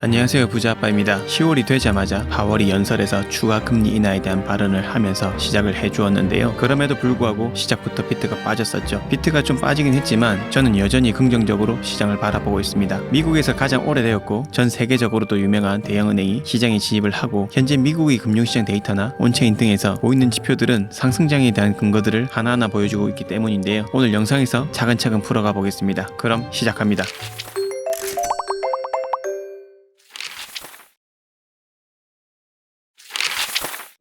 안녕하세요, 부자아빠입니다. 10월이 되자마자 파월이 연설에서 추가 금리 인하에 대한 발언을 하면서 시작을 해주었는데요. 그럼에도 불구하고 시작부터 비트가 빠졌었죠. 비트가 좀 빠지긴 했지만 저는 여전히 긍정적으로 시장을 바라보고 있습니다. 미국에서 가장 오래되었고 전 세계적으로도 유명한 대형은행이 시장에 진입을 하고 현재 미국의 금융시장 데이터나 온체인 등에서 보이는 지표들은 상승장에 대한 근거들을 하나하나 보여주고 있기 때문인데요. 오늘 영상에서 차근차근 풀어가 보겠습니다. 그럼 시작합니다.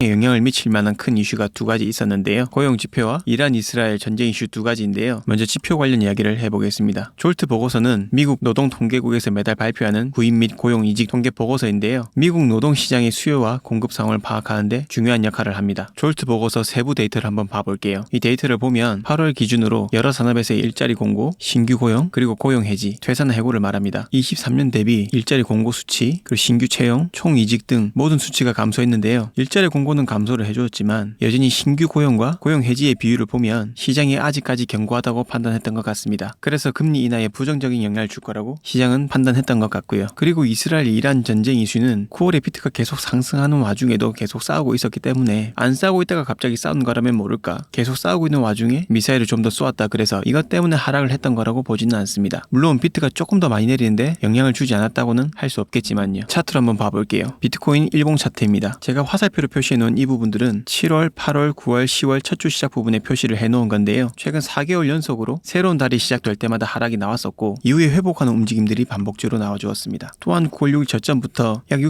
영향을 미칠 만한 큰 이슈가 두 가지 있었는데요. 고용지표와 이란 이스라엘 전쟁 이슈 두 가지인데요. 먼저 지표 관련 이야기를 해보겠습니다. 졸트 보고서는 미국 노동통계국에서 매달 발표하는 구인 및 고용 이직 통계 보고서인데요. 미국 노동시장의 수요와 공급 상황을 파악하는데 중요한 역할을 합니다. 졸트 보고서 세부 데이터를 한번 봐볼게요. 이 데이터를 보면 8월 기준으로 여러 산업에서의 일자리 공고, 신규 고용, 그리고 고용 해지, 퇴사나 해고를 말합니다. 23년 대비 일자리 공고 수치, 그리고 신규 채용, 총 이직 등 모든 수치가 감소했는데요. 일자리 공고는 감소를 해주었지만 여전히 신규 고용과 고용 해지의 비율을 보면 시장이 아직까지 견고하다고 판단했던 것 같습니다. 그래서 금리 인하에 부정적인 영향을 줄 거라고 시장은 판단했던 것 같고요. 그리고 이스라엘 이란 전쟁 이슈는 9월에 비트가 계속 상승하는 와중에도 계속 싸우고 있었기 때문에 안 싸우고 있다가 갑자기 싸운 거라면 모를까, 계속 싸우고 있는 와중에 미사일을 좀 더 쏘았다, 그래서 이것 때문에 하락을 했던 거라고 보지는 않습니다. 물론 비트가 조금 더 많이 내리는데 영향을 주지 않았다고는 할 수 없겠지만요. 차트를 한번 봐볼게요. 비트코인 일봉 차트입니다. 제가 화살표로 표시해놓은 이 부분들은 7월, 8월, 9월, 10월 첫 주 시작 부분에 표시를 해놓은 건데요. 최근 4개월 연속으로 새로운 달이 시작될 때마다 하락이 나왔었고 이후에 회복하는 움직임들이 반복적으로 나와주었습니다. 또한 9월 6일 저점부터 약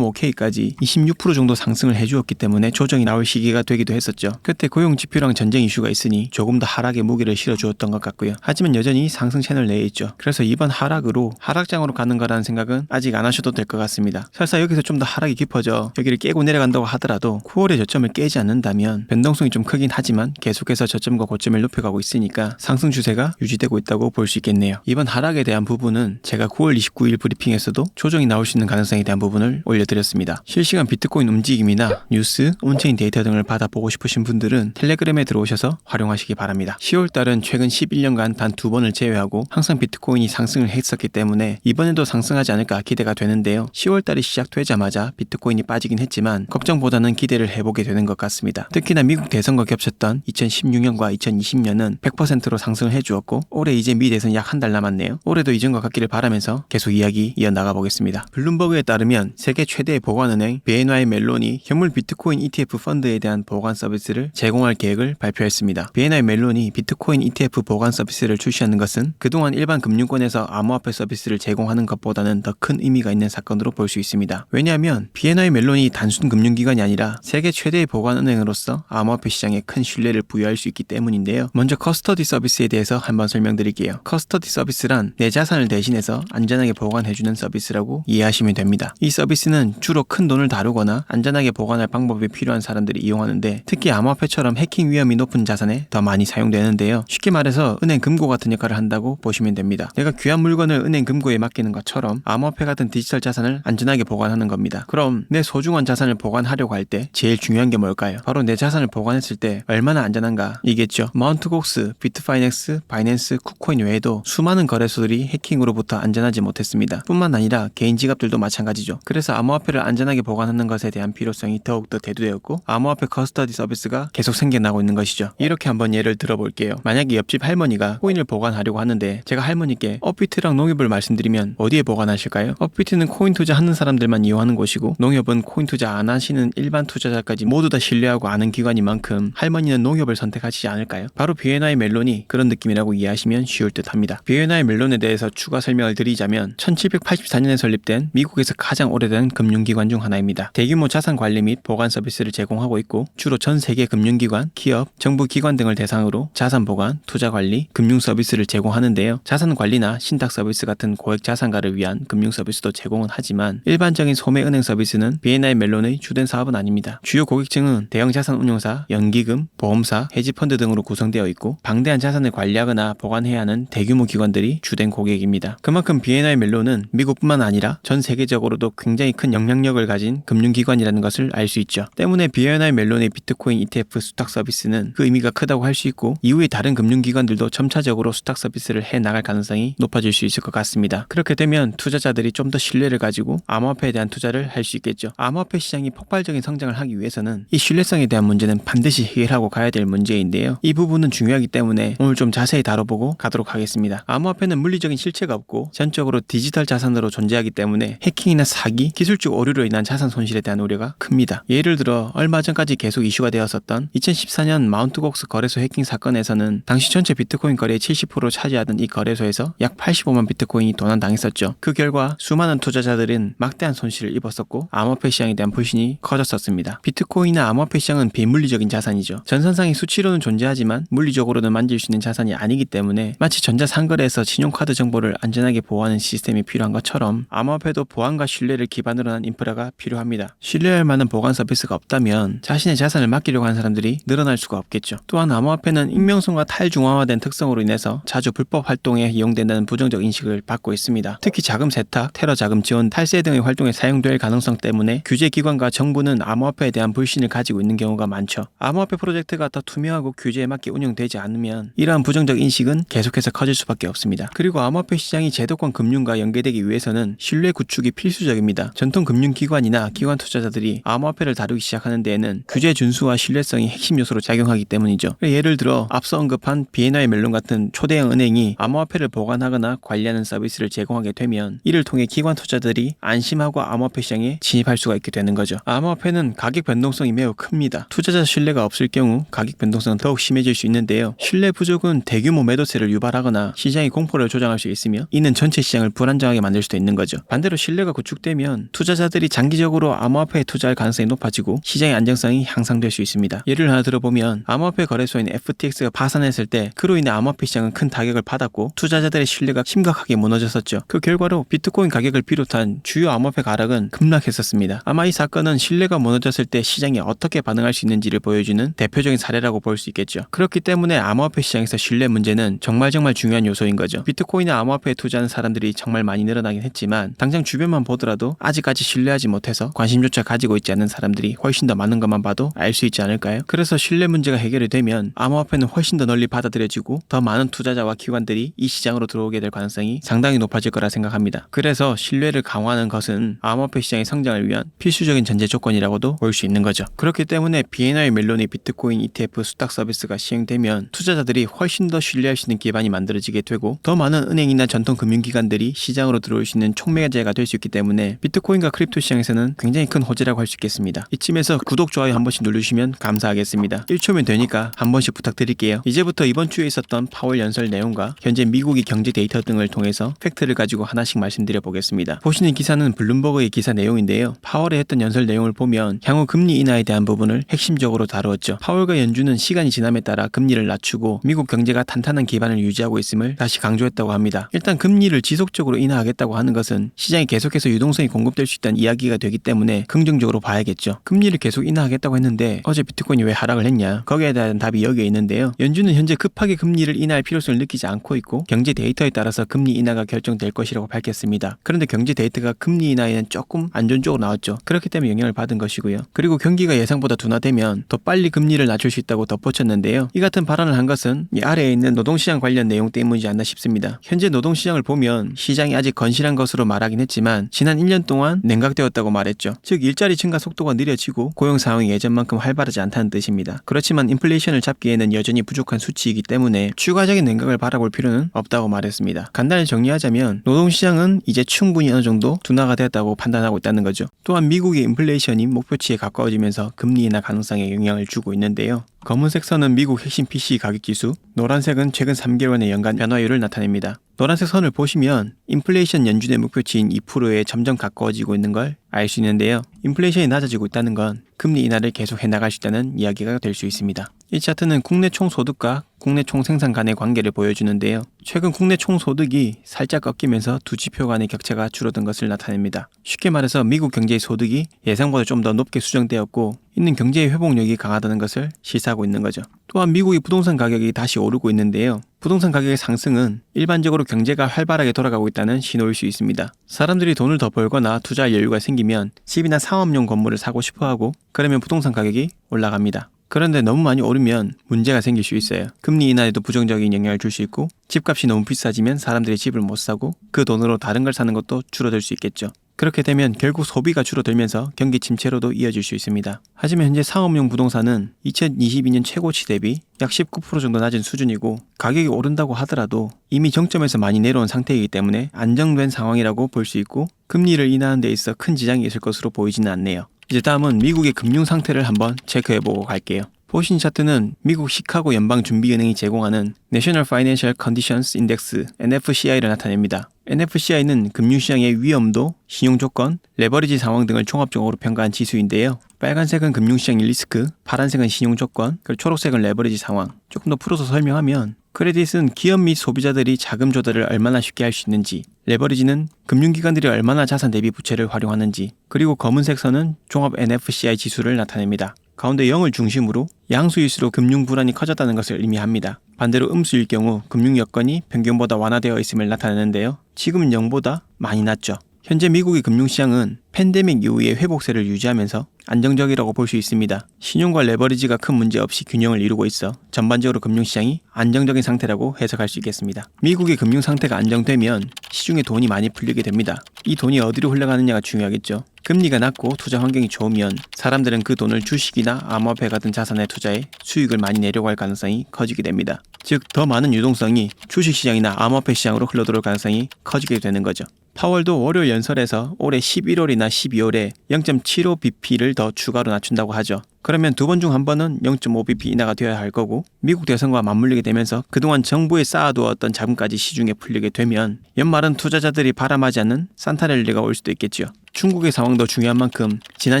66.5K까지 26% 정도 상승을 해주었기 때문에 조정이 나올 시기가 되기도 했었죠. 그때 고용지표랑 전쟁 이슈가 있으니 조금 더 하락의 무게를 실어주었던 것 같고요. 하지만 여전히 상승 채널 내에 있죠. 그래서 이번 하락으로 하락장으로 가는 거라는 생각은 아직 안 하셔도 될 것 같습니다. 설사 여기서 좀 더 하락이 깊어져 여기를 깨고 내려간다고 하더라도 9월의 저점을 깨지 않는다면 변동성이 좀 크긴 하지만 계속해서 저점과 고점을 높여가고 있으니까 상승 추세가 유지되고 있다고 볼 수 있겠네요. 이번 하락에 대한 부분은 제가 9월 29일 브리핑에서도 조정이 나올 수 있는 가능성에 대한 부분을 올려드렸습니다. 실시간 비트코인 움직임이나 뉴스, 온체인 데이터 등을 받아보고 싶으신 분들은 텔레그램에 들어오셔서 활용하시기 바랍니다. 10월달은 최근 11년간 단 2번을 제외하고 항상 비트코인이 상승을 했었기 때문에 이번에도 상승하지 않을까 기대가 되는데요. 10월달이 시작되자마자 비트코인이 빠지긴 했지만 걱정보다는 기대를 해보게 되는 것 같습니다. 특히나 미국 대선과 겹쳤던 2016년과 2020년은 100%로 상승을 해주었고 올해 이제 미 대선 약 한 달 남았네요. 올해도 이전과 같기를 바라면서 계속 이야기 이어나가 보겠습니다. 블룸버그에 따르면 세계 최대의 보관은행 BNY 멜론이 현물 비트코인 ETF 펀드에 대한 보관 서비스를 제공할 계획을 발표했습니다. BNY 멜론이 비트코인 ETF 보관 서비스를 출시하는 것은 그동안 일반 금융권에서 암호화폐 서비스를 제공하는 것보다는 더 큰 의미가 있는 사건으로 볼 수 있습니다. 왜냐하면 BNY 멜론이 단순 금융기관이 아니라 세계 최대의 보관은행으로서 암호화폐 시장에 큰 신뢰를 부여할 수 있기 때문인데요. 먼저 커스터디 서비스에 대해서 한번 설명드릴게요. 커스터디 서비스란 내 자산을 대신해서 안전하게 보관해주는 서비스라고 이해하시면 됩니다. 이 서비스는 주로 큰 돈을 다루거나 안전하게 보관할 방법이 필요한 사람들이 이용하는데 특히 암호화폐처럼 해킹 위험이 높은 자산에 더 많이 사용되는데요. 쉽게 말해서 은행 금고 같은 역할을 한다고 보시면 됩니다. 내가 귀한 물건을 은행 금고에 맡기는 것처럼 암호화폐 같은 디지털 자산을 안전하게 보관하는 겁니다. 그럼 내 소중한 자산을 보관하려고 할 때 제일 중요한 게 뭘까요? 바로 내 자산을 보관했을 때 얼마나 안전한가 이겠죠. 마운트곡스, 비트파이넥스, 바이낸스, 쿠코인 외에도 수많은 거래소들이 해킹으로부터 안전하지 못했습니다. 뿐만 아니라 개인 지갑들도 마찬가지죠. 그래서 암호화폐를 안전하게 보관하는 것에 대한 필요성이 더욱더 대두되었고 암호화폐 커스터디 서비스가 계속 생겨나고 있는 것이죠. 이렇게 한번 예를 들어볼게요. 만약에 옆집 할머니가 코인을 보관하려고 하는데 제가 할머니께 업비트랑 농협을 말씀드리면 어디에 보관하실까요? 업비트는 코인 투자하는 사람들만 이용하는 곳이고 농협은 코인 투자 안 하시는 일반 투자자까지 모두 다 신뢰하고 아는 기관인 만큼 할머니는 농협을 선택하시지 않을까요? 바로 BNY 멜론이 그런 느낌이라고 이해하시면 쉬울 듯 합니다. BNY 멜론에 대해서 추가 설명을 드리자면 1784년에 설립된 미국에서 가장 오래된 금융기관 중 하나입니다. 대규모 자산 관리 및 보관 서비스를 제공하고 있고 주로 전 세계 금융기관, 기업, 정부 기관 등을 대상으로 자산 보관, 투자 관리, 금융 서비스를 제공하는데요. 자산 관리나 신탁 서비스 같은 고액 자산가를 위한 금융 서비스도 제공은 하지만 일반적인 소매 은행 서비스는 BNY 멜론의 주된 사업은 아닙니다. 있습니다. 주요 고객층은 대형 자산 운용사, 연기금, 보험사, 헤지펀드 등으로 구성되어 있고 방대한 자산을 관리하거나 보관해야 하는 대규모 기관들이 주된 고객입니다. 그만큼 BNI 멜론은 미국뿐만 아니라 전 세계적으로도 굉장히 큰 영향력을 가진 금융기관이라는 것을 알 수 있죠. 때문에 BNI 멜론의 비트코인 ETF 수탁 서비스는 그 의미가 크다고 할 수 있고 이후에 다른 금융기관들도 점차적으로 수탁 서비스를 해나갈 가능성이 높아질 수 있을 것 같습니다. 그렇게 되면 투자자들이 좀 더 신뢰를 가지고 암호화폐에 대한 투자를 할 수 있겠죠. 암호화폐 시장이 폭발적인 성장을 하기 위해서는 이 신뢰성에 대한 문제는 반드시 해결하고 가야 될 문제인데요. 이 부분은 중요하기 때문에 오늘 좀 자세히 다뤄보고 가도록 하겠습니다. 암호화폐는 물리적인 실체가 없고 전적으로 디지털 자산으로 존재하기 때문에 해킹이나 사기, 기술적 오류로 인한 자산 손실에 대한 우려가 큽니다. 예를 들어 얼마 전까지 계속 이슈가 되었었던 2014년 마운트곡스 거래소 해킹 사건에서는 당시 전체 비트코인 거래의 70%를 차지하던 이 거래소에서 약 85만 비트코인이 도난당했었죠. 그 결과 수많은 투자자들은 막대한 손실을 입었었고 암호화폐 시장에 대한 불신이 커졌었습니다. 비트코인이나 암호화폐 시장은 비물리적인 자산이죠. 전산상의 수치로는 존재하지만 물리적으로는 만질 수 있는 자산이 아니기 때문에 마치 전자상거래에서 신용카드 정보를 안전하게 보호하는 시스템이 필요한 것처럼 암호화폐도 보안과 신뢰를 기반으로 한 인프라가 필요합니다. 신뢰할 만한 보관 서비스가 없다면 자신의 자산을 맡기려고 하는 사람들이 늘어날 수가 없겠죠. 또한 암호화폐는 익명성과 탈중앙화된 특성으로 인해서 자주 불법 활동에 이용된다는 부정적 인식을 받고 있습니다. 특히 자금 세탁, 테러 자금 지원, 탈세 등의 활동에 사용될 가능성 때문에 규제기관과 정부는 암호화폐에 대한 불신을 가지고 있는 경우가 많죠. 암호화폐 프로젝트가 더 투명하고 규제에 맞게 운영되지 않으면 이러한 부정적 인식은 계속해서 커질 수밖에 없습니다. 그리고 암호화폐 시장이 제도권 금융과 연계되기 위해서는 신뢰 구축이 필수적입니다. 전통 금융기관이나 기관 투자자들이 암호화폐를 다루기 시작하는 데에는 규제 준수와 신뢰성이 핵심 요소로 작용하기 때문이죠. 예를 들어 앞서 언급한 BNI 멜론 같은 초대형 은행이 암호화폐를 보관하거나 관리하는 서비스를 제공하게 되면 이를 통해 기관 투자자들이 안심하고 암호화폐 시장에 진입할 수가 있게 되는 거죠. 암호화폐는 가격 변동성이 매우 큽니다. 투자자 신뢰가 없을 경우 가격 변동성은 더욱 심해질 수 있는데요. 신뢰 부족은 대규모 매도세를 유발하거나 시장의 공포를 조장할 수 있으며 이는 전체 시장을 불안정하게 만들 수도 있는 거죠. 반대로 신뢰가 구축되면 투자자들이 장기적으로 암호화폐에 투자할 가능성이 높아지고 시장의 안정성이 향상될 수 있습니다. 예를 하나 들어보면 암호화폐 거래소인 FTX가 파산했을 때 그로 인해 암호화폐 시장은 큰 타격을 받았고 투자자들의 신뢰가 심각하게 무너졌었죠. 그 결과로 비트코인 가격을 비롯한 주요 암호화폐 가락은 급락했었습니다. 아마 이 사건은 신뢰가 무너졌을 때 시장이 어떻게 반응할 수 있는지를 보여주는 대표적인 사례라고 볼 수 있겠죠. 그렇기 때문에 암호화폐 시장에서 신뢰 문제는 정말 중요한 요소인 거죠. 비트코인이나 암호화폐에 투자하는 사람들이 정말 많이 늘어나긴 했지만 당장 주변만 보더라도 아직까지 신뢰하지 못해서 관심조차 가지고 있지 않는 사람들이 훨씬 더 많은 것만 봐도 알 수 있지 않을까요? 그래서 신뢰 문제가 해결이 되면 암호화폐는 훨씬 더 널리 받아들여지고 더 많은 투자자와 기관들이 이 시장으로 들어오게 될 가능성이 상당히 높아질 거라 생각합니다. 그래서 신뢰를 강화하는 것은 암호화폐 시장의 성장을 위한 필수적인 전제 조건이라고도 볼 수 있는 거죠. 그렇기 때문에 BNI 멜론의 비트코인 ETF 수탁 서비스가 시행되면 투자자들이 훨씬 더 신뢰할 수 있는 기반이 만들어지게 되고 더 많은 은행이나 전통 금융기관들이 시장으로 들어올 수 있는 촉매제가 될 수 있기 때문에 비트코인과 크립토 시장에서는 굉장히 큰 호재라고 할 수 있겠습니다. 이쯤에서 구독, 좋아요 한 번씩 눌러주시면 감사하겠습니다. 1초면 되니까 한 번씩 부탁드릴게요. 이제부터 이번 주에 있었던 파월 연설 내용과 현재 미국의 경제 데이터 등을 통해서 팩트를 가지고 하나씩 말씀드려 보겠습니다. 보시는 기사는 블룸버그의 기사 내용인데요. 파월에 했던 연설 내용을 보면 향후 금리 인하에 대한 부분을 핵심적으로 다루었죠. 파월과 연준은 시간이 지남에 따라 금리를 낮추고 미국 경제가 탄탄한 기반을 유지하고 있음을 다시 강조했다고 합니다. 일단 금리를 지속적으로 인하하겠다고 하는 것은 시장에 계속해서 유동성이 공급될 수 있다는 이야기가 되기 때문에 긍정적으로 봐야겠죠. 금리를 계속 인하하겠다고 했는데 어제 비트코인이 왜 하락을 했냐? 거기에 대한 답이 여기에 있는데요. 연준은 현재 급하게 금리를 인하할 필요성을 느끼지 않고 있고 경제 데이터에 따라서 금리 인하가 결정될 것이라고 밝혔습니다. 그런데 경제 데이터가 금리 인하에는 조금 안 좋은 쪽으로 나왔죠. 그렇기 때문에 영향을 받은 것이고요. 그리고 경기가 예상보다 둔화되면 더 빨리 금리를 낮출 수 있다고 덧붙였는데요. 이 같은 발언을 한 것은 이 아래에 있는 노동시장 관련 내용 때문이지 않나 싶습니다. 현재 노동시장을 보면 시장이 아직 건실한 것으로 말하긴 했지만 지난 1년 동안 냉각되었다고 말했죠. 즉 일자리 증가 속도가 느려지고 고용 상황이 예전만큼 활발하지 않다는 뜻입니다. 그렇지만 인플레이션을 잡기에는 여전히 부족한 수치이기 때문에 추가적인 냉각을 바라볼 필요는 없다고 말했습니다. 간단히 정리하자면 노동시장은 이제 충분히 어느 정도 둔화가 되었다고 판단하고 있다는 거죠. 또한 미국의 인플레이션이 목표치에 가까워지면서 금리 인하 가능성에 영향을 주고 있는데요. 검은색 선은 미국 핵심 PC 가격지수, 노란색은 최근 3개월의 연간 변화율을 나타냅니다. 노란색 선을 보시면 인플레이션 연준의 목표치인 2%에 점점 가까워지고 있는 걸 알 수 있는데요. 인플레이션이 낮아지고 있다는 건 금리 인하를 계속 해나갈 수 있다는 이야기가 될 수 있습니다. 이 차트는 국내 총소득과 국내 총생산 간의 관계를 보여주는데요. 최근 국내 총소득이 살짝 꺾이면서 두 지표 간의 격차가 줄어든 것을 나타냅니다. 쉽게 말해서 미국 경제의 소득이 예상보다 좀 더 높게 수정되었고 있는 경제의 회복력이 강하다는 것을 시사하고 있는 거죠. 또한 미국의 부동산 가격이 다시 오르고 있는데요. 부동산 가격의 상승은 일반적으로 경제가 활발하게 돌아가고 있다는 신호일 수 있습니다. 사람들이 돈을 더 벌거나 투자할 여유가 생기면 집이나 상업용 건물을 사고 싶어하고 그러면 부동산 가격이 올라갑니다. 그런데 너무 많이 오르면 문제가 생길 수 있어요. 금리 인하에도 부정적인 영향을 줄 수 있고 집값이 너무 비싸지면 사람들이 집을 못 사고 그 돈으로 다른 걸 사는 것도 줄어들 수 있겠죠. 그렇게 되면 결국 소비가 줄어들면서 경기 침체로도 이어질 수 있습니다. 하지만 현재 상업용 부동산은 2022년 최고치 대비 약 19% 정도 낮은 수준이고 가격이 오른다고 하더라도 이미 정점에서 많이 내려온 상태이기 때문에 안정된 상황이라고 볼 수 있고 금리를 인하하는 데 있어 큰 지장이 있을 것으로 보이지는 않네요. 이제 다음은 미국의 금융 상태를 한번 체크해보고 갈게요. 보신 차트는 미국 시카고 연방준비은행이 제공하는 National Financial Conditions Index NFCI를 나타냅니다. NFCI는 금융시장의 위험도, 신용조건, 레버리지 상황 등을 종합적으로 평가한 지수인데요. 빨간색은 금융시장의 리스크, 파란색은 신용조건, 그리고 초록색은 레버리지 상황. 조금 더 풀어서 설명하면 크레딧은 기업 및 소비자들이 자금 조달을 얼마나 쉽게 할 수 있는지, 레버리지는 금융기관들이 얼마나 자산 대비 부채를 활용하는지, 그리고 검은색 선은 종합 NFCI 지수를 나타냅니다. 가운데 0을 중심으로 양수일수록 금융 불안이 커졌다는 것을 의미합니다. 반대로 음수일 경우 금융 여건이 평균보다 완화되어 있음을 나타내는데요. 지금은 0보다 많이 낮죠. 현재 미국의 금융시장은 팬데믹 이후의 회복세를 유지하면서 안정적이라고 볼 수 있습니다. 신용과 레버리지가 큰 문제 없이 균형을 이루고 있어 전반적으로 금융시장이 안정적인 상태라고 해석할 수 있겠습니다. 미국의 금융 상태가 안정되면 시중에 돈이 많이 풀리게 됩니다. 이 돈이 어디로 흘러가느냐가 중요하겠죠. 금리가 낮고 투자 환경이 좋으면 사람들은 그 돈을 주식이나 암호화폐 같은 자산에 투자해 수익을 많이 내려고 할 가능성이 커지게 됩니다. 즉, 더 많은 유동성이 주식시장이나 암호화폐 시장으로 흘러들어올 가능성이 커지게 되는 거죠. 파월도 월요일 연설에서 올해 11월이나 12월에 0.75bp를 더 추가로 낮춘다고 하죠. 그러면 두 번 중 한 번은 0.5bp 인하가 되어야 할 거고 미국 대선과 맞물리게 되면서 그동안 정부에 쌓아두었던 자금까지 시중에 풀리게 되면 연말은 투자자들이 바람하지 않는 산타랠리가 올 수도 있겠죠. 중국의 상황도 중요한 만큼 지난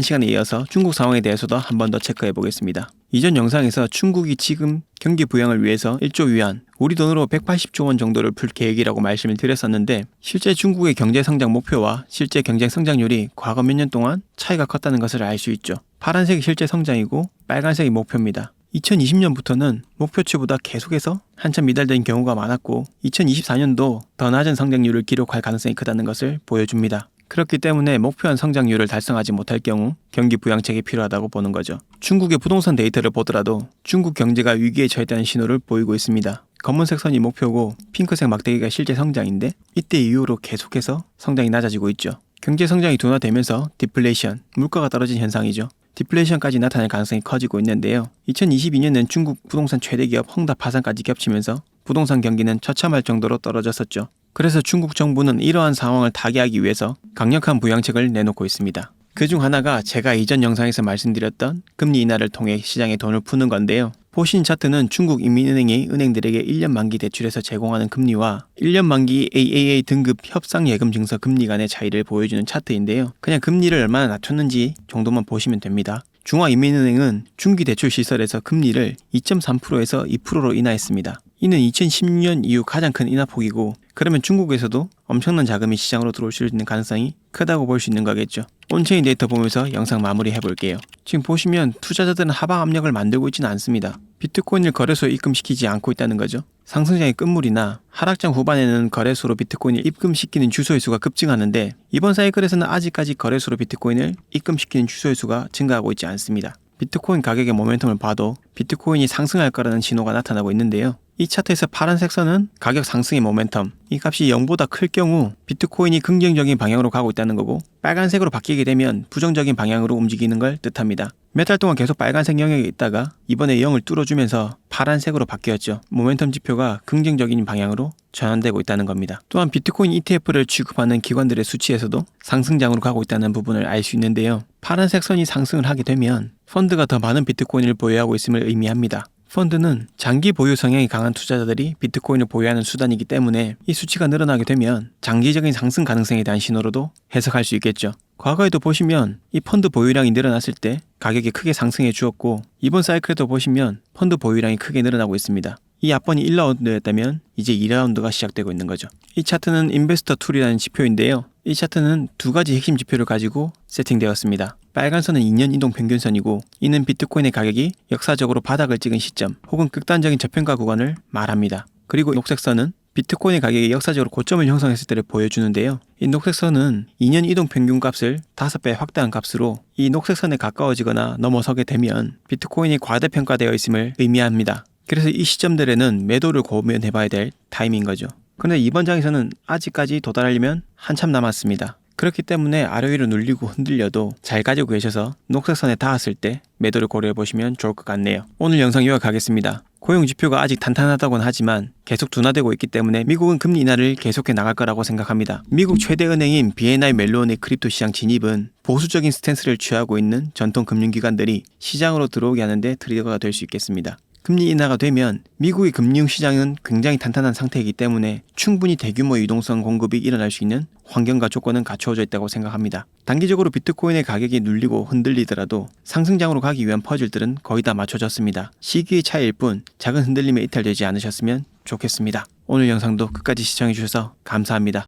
시간에 이어서 중국 상황에 대해서도 한 번 더 체크해 보겠습니다. 이전 영상에서 중국이 지금 경기 부양을 위해서 1조 위안, 우리 돈으로 180조 원 정도를 풀 계획이라고 말씀을 드렸었는데 실제 중국의 경제 성장 목표와 실제 경제 성장률이 과거 몇 년 동안 차이가 컸다는 것을 알 수 있죠. 파란색이 실제 성장이고 빨간색이 목표입니다. 2020년부터는 목표치보다 계속해서 한참 미달된 경우가 많았고 2024년도 더 낮은 성장률을 기록할 가능성이 크다는 것을 보여줍니다. 그렇기 때문에 목표한 성장률을 달성하지 못할 경우 경기 부양책이 필요하다고 보는 거죠. 중국의 부동산 데이터를 보더라도 중국 경제가 위기에 처했다는 신호를 보이고 있습니다. 검은색 선이 목표고 핑크색 막대기가 실제 성장인데 이때 이후로 계속해서 성장이 낮아지고 있죠. 경제 성장이 둔화되면서 디플레이션, 물가가 떨어진 현상이죠. 디플레이션까지 나타날 가능성이 커지고 있는데요. 2022년엔 중국 부동산 최대 기업 헝다 파산까지 겹치면서 부동산 경기는 처참할 정도로 떨어졌었죠. 그래서 중국 정부는 이러한 상황을 타개하기 위해서 강력한 부양책을 내놓고 있습니다. 그중 하나가 제가 이전 영상에서 말씀드렸던 금리 인하를 통해 시장에 돈을 푸는 건데요. 보신 차트는 중국 인민은행이 은행들에게 1년 만기 대출에서 제공하는 금리와 1년 만기 AAA 등급 협상예금 증서 금리 간의 차이를 보여주는 차트인데요. 그냥 금리를 얼마나 낮췄는지 정도만 보시면 됩니다. 중화인민은행은 중기대출시설에서 금리를 2.3%에서 2%로 인하했습니다. 이는 2016년 이후 가장 큰 인하폭이고 그러면 중국에서도 엄청난 자금이 시장으로 들어올 수 있는 가능성이 크다고 볼 수 있는 거겠죠. 온체인 데이터 보면서 영상 마무리 해볼게요. 지금 보시면 투자자들은 하방 압력을 만들고 있지는 않습니다. 비트코인을 거래소에 입금시키지 않고 있다는 거죠. 상승장의 끝물이나 하락장 후반에는 거래소로 비트코인을 입금시키는 주소의 수가 급증하는데 이번 사이클에서는 아직까지 거래소로 비트코인을 입금시키는 주소의 수가 증가하고 있지 않습니다. 비트코인 가격의 모멘텀을 봐도 비트코인이 상승할 거라는 신호가 나타나고 있는데요. 이 차트에서 파란색 선은 가격 상승의 모멘텀, 이 값이 0보다 클 경우 비트코인이 긍정적인 방향으로 가고 있다는 거고 빨간색으로 바뀌게 되면 부정적인 방향으로 움직이는 걸 뜻합니다. 몇 달 동안 계속 빨간색 영역에 있다가 이번에 0을 뚫어주면서 파란색으로 바뀌었죠. 모멘텀 지표가 긍정적인 방향으로 전환되고 있다는 겁니다. 또한 비트코인 ETF를 취급하는 기관들의 수치에서도 상승장으로 가고 있다는 부분을 알 수 있는데요. 파란색 선이 상승을 하게 되면 펀드가 더 많은 비트코인을 보유하고 있음을 의미합니다. 펀드는 장기 보유 성향이 강한 투자자들이 비트코인을 보유하는 수단이기 때문에 이 수치가 늘어나게 되면 장기적인 상승 가능성에 대한 신호로도 해석할 수 있겠죠. 과거에도 보시면 이 펀드 보유량이 늘어났을 때 가격이 크게 상승해 주었고 이번 사이클에도 보시면 펀드 보유량이 크게 늘어나고 있습니다. 이 앞번이 1라운드였다면 이제 2라운드가 시작되고 있는 거죠. 이 차트는 인베스터 툴이라는 지표인데요. 이 차트는 두 가지 핵심 지표를 가지고 세팅되었습니다. 빨간 선은 2년 이동 평균선이고 이는 비트코인의 가격이 역사적으로 바닥을 찍은 시점 혹은 극단적인 저평가 구간을 말합니다. 그리고 녹색 선은 비트코인의 가격이 역사적으로 고점을 형성했을 때를 보여주는데요. 이 녹색 선은 2년 이동 평균 값을 5배 확대한 값으로 이 녹색 선에 가까워지거나 넘어서게 되면 비트코인이 과대평가되어 있음을 의미합니다. 그래서 이 시점들에는 매도를 고민해봐야 될 타임인 거죠. 그런데 이번 장에서는 아직까지 도달하려면 한참 남았습니다. 그렇기 때문에 아래 위로 눌리고 흔들려도 잘 가지고 계셔서 녹색선에 닿았을 때 매도를 고려해보시면 좋을 것 같네요. 오늘 영상 요약하겠습니다. 고용지표가 아직 탄탄하다고는 하지만 계속 둔화되고 있기 때문에 미국은 금리 인하를 계속해 나갈 거라고 생각합니다. 미국 최대 은행인 BNI 멜론의 크립토 시장 진입은 보수적인 스탠스를 취하고 있는 전통 금융기관들이 시장으로 들어오게 하는데 트리거가 될 수 있겠습니다. 금리 인하가 되면 미국의 금융시장은 굉장히 탄탄한 상태이기 때문에 충분히 대규모 유동성 공급이 일어날 수 있는 환경과 조건은 갖추어져 있다고 생각합니다. 단기적으로 비트코인의 가격이 눌리고 흔들리더라도 상승장으로 가기 위한 퍼즐들은 거의 다 맞춰졌습니다. 시기의 차이일 뿐 작은 흔들림에 이탈되지 않으셨으면 좋겠습니다. 오늘 영상도 끝까지 시청해주셔서 감사합니다.